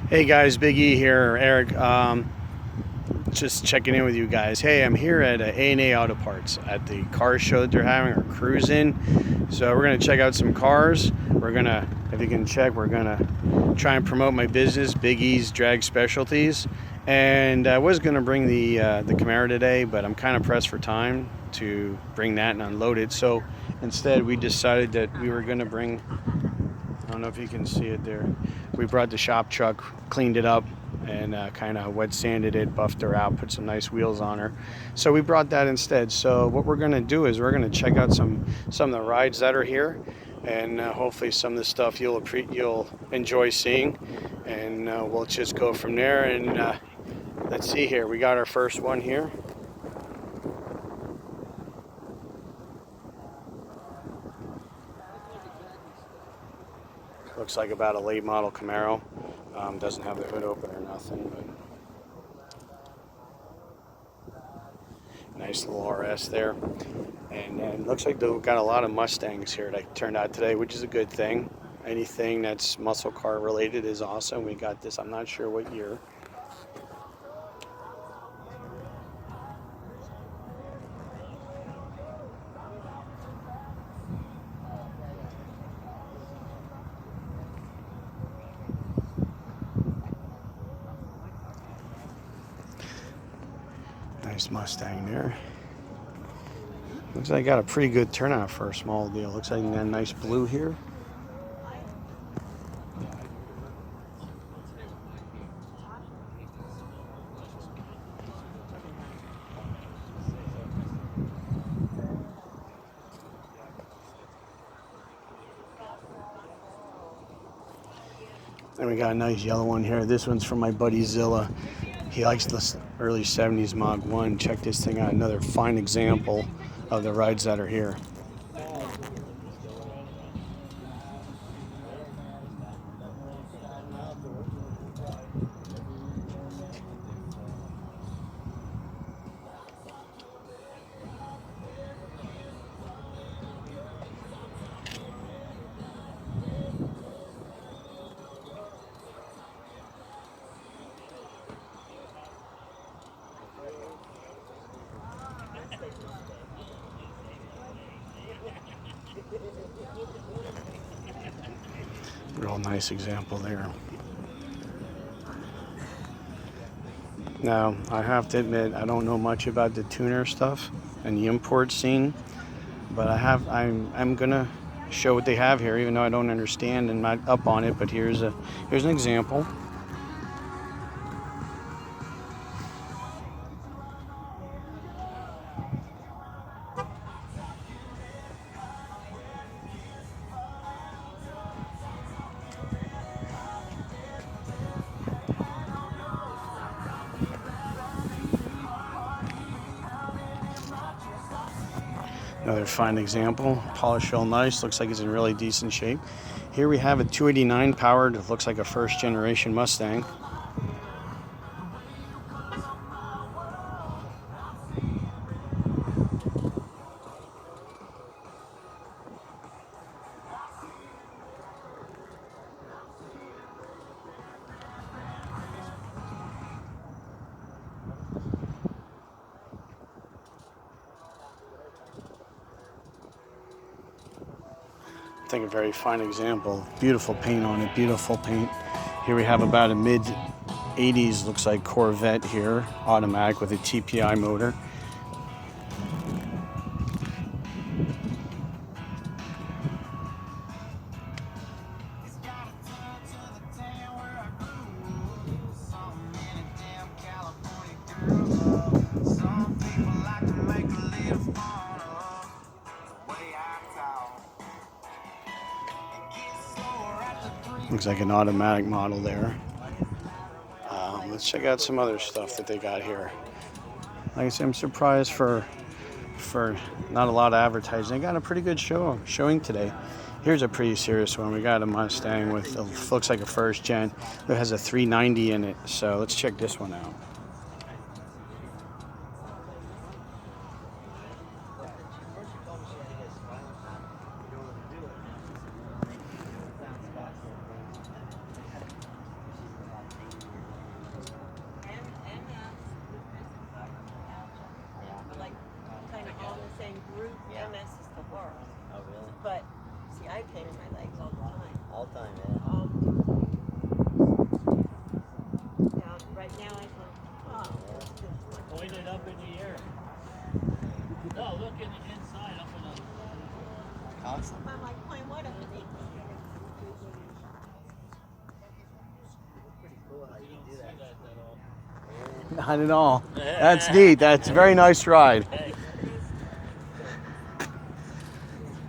Hey guys, Big E here, Eric. Just checking in with you guys. Hey, I'm here at A&A Auto Parts at the car show that they're having, or cruising. So we're gonna check out some cars. We're gonna, if you can check, we're gonna try and promote my business, Big E's Drag Specialties. And I was gonna bring the Camaro today, but I'm kind of pressed for time to bring that and unload it. So instead, we decided that we were gonna bring. I don't know if you can see it there. We brought the shop truck, cleaned it up, and kind of wet sanded it, buffed her out, put some nice wheels on her. So we brought that instead. So what we're gonna do is we're gonna check out some of the rides that are here, and hopefully some of the stuff you'll enjoy seeing, and we'll just go from there. And let's see here. We got our first one here. Looks like about a late model Camaro. Doesn't have the hood open or nothing, but nice little RS there. And looks like they've got a lot of Mustangs here that turned out today, which is a good thing. Anything that's muscle car related is awesome. We got this, I'm not sure what year. Nice Mustang there. Looks like I got a pretty good turnout for a small deal. Looks like you got a nice blue here. And we got a nice yellow one here. This one's from my buddy Zilla. He likes this early 70s Mach 1. Check this thing out. Another fine example of the rides that are here. Real nice example there. Now, I have to admit, I don't know much about the tuner stuff and the import scene, but I'm gonna show what they have here, even though I don't understand and not up on it. But here's an example. Another fine example. Polished real nice. Looks like it's in really decent shape. Here we have a 289 powered. It looks like a first generation Mustang. I think a very fine example. Beautiful paint on it. Beautiful paint. Here we have about a mid 80s, looks like Corvette here, automatic with a TPI motor. Looks like an automatic model there. Let's check out some other stuff that they got here. Like I said, I'm surprised for not a lot of advertising. They got a pretty good showing today. Here's a pretty serious one. We got a Mustang with looks like a first gen. It has a 390 in it. So let's check this one out. All time, man. Now, right now I can, oh, that's just one. Point it up in the air. No, look in the inside, up in the... Constant. I'm like, point what up in the Pretty cool how you do that. Not at all. That's neat. That's a very nice ride.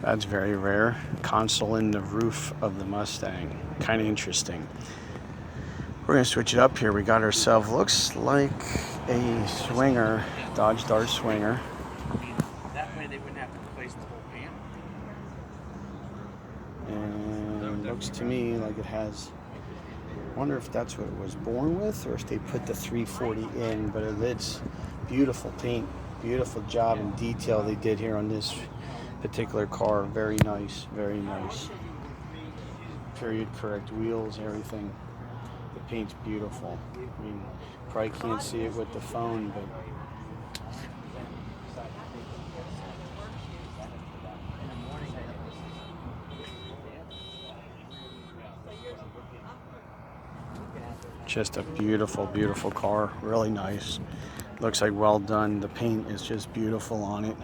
That's very rare. Console in the roof of the Mustang. Kind of interesting. We're going to switch it up here. We got ourselves, looks like a Swinger, Dodge Dart Swinger. That way they wouldn't have to replace the whole pan. And looks to me like it has, I wonder if that's what it was born with or if they put the 340 in, but it's beautiful paint, beautiful job and detail they did here on this particular car. Very nice, very nice. Period correct wheels, everything. The paint's beautiful. I mean, probably can't see it with the phone, but just a beautiful, beautiful car. Really nice. Looks like well done. The paint is just beautiful on it.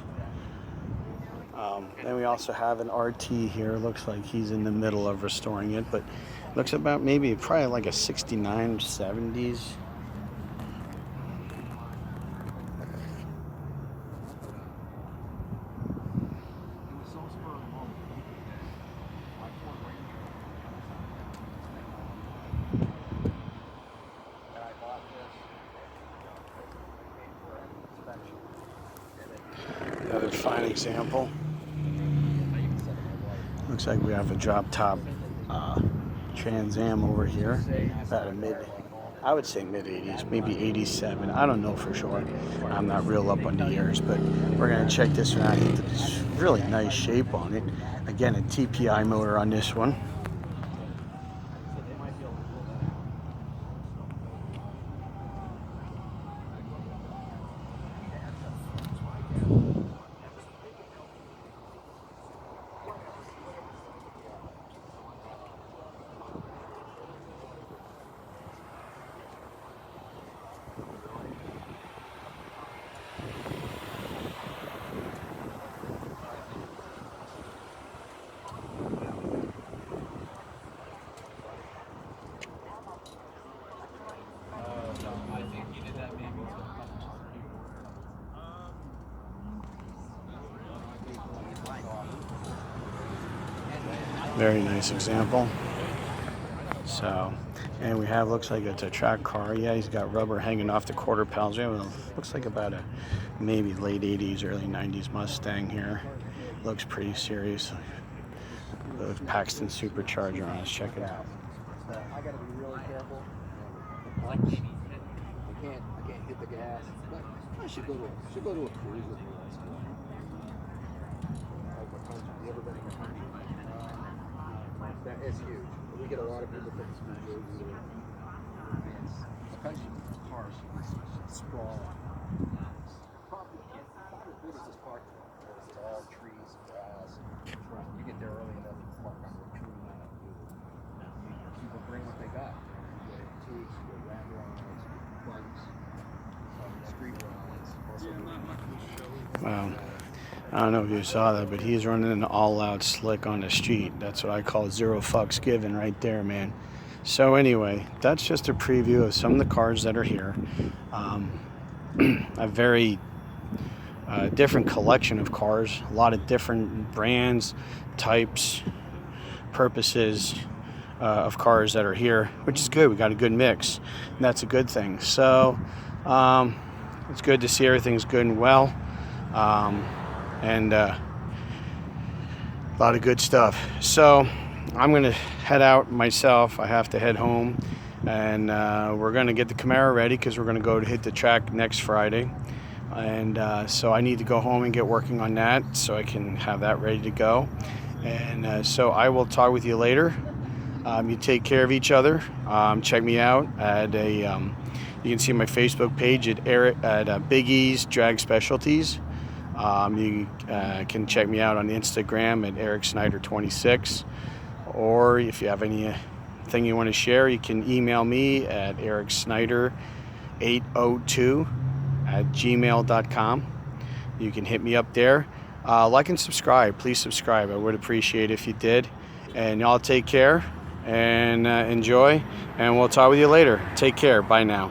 Then we also have an RT here. Looks like he's in the middle of restoring it, but looks about maybe probably like a 69, 70s. Another fine example. Looks like we have a drop top Trans Am over here. About a I would say mid 80s, maybe 87. I don't know for sure. I'm not real up on the years, but we're gonna check this one out. It's really nice shape on it. Again, a TPI motor on this one. Very nice example. So, and we have, looks like it's a track car. Yeah, he's got rubber hanging off the quarter panels. We have looks like about a maybe late 80s, early 90s Mustang here. Looks pretty serious. The Paxton supercharger on. Let's check it out. I gotta be really careful. I can't hit the gas. But I should go to a cruise with me once in a while. You ever been in the country? That is huge. We get a lot of people from speedways. The country cars sprawl. Probably the biggest park there. It's all trees and grass. You get there early enough to park under a tree. People bring what they got. You get antiques, you get ramblings, bikes, street rides. Wow. I don't know if you saw that, but he's running an all-out slick on the street. That's what I call zero fucks given right there, man. So anyway, that's just a preview of some of the cars that are here. A very different collection of cars, a lot of different brands, types, purposes of cars that are here, which is good. We got a good mix, and that's a good thing. So it's good to see everything's good and well. And a lot of good stuff. So I'm gonna head out myself. I have to head home, and we're gonna get the Camaro ready because we're gonna go to hit the track next Friday. And so I need to go home and get working on that so I can have that ready to go. And so I will talk with you later. You take care of each other. Check me out at you can see my Facebook page at Big E's Drag Specialties. You can check me out on Instagram at Eric Snyder 26. or if you have anything you want to share, you can email me at ericsnyder802@gmail.com. You can hit me up there. Like and subscribe. Please subscribe. I would appreciate it if you did. And y'all take care and enjoy. And we'll talk with you later. Take care. Bye now.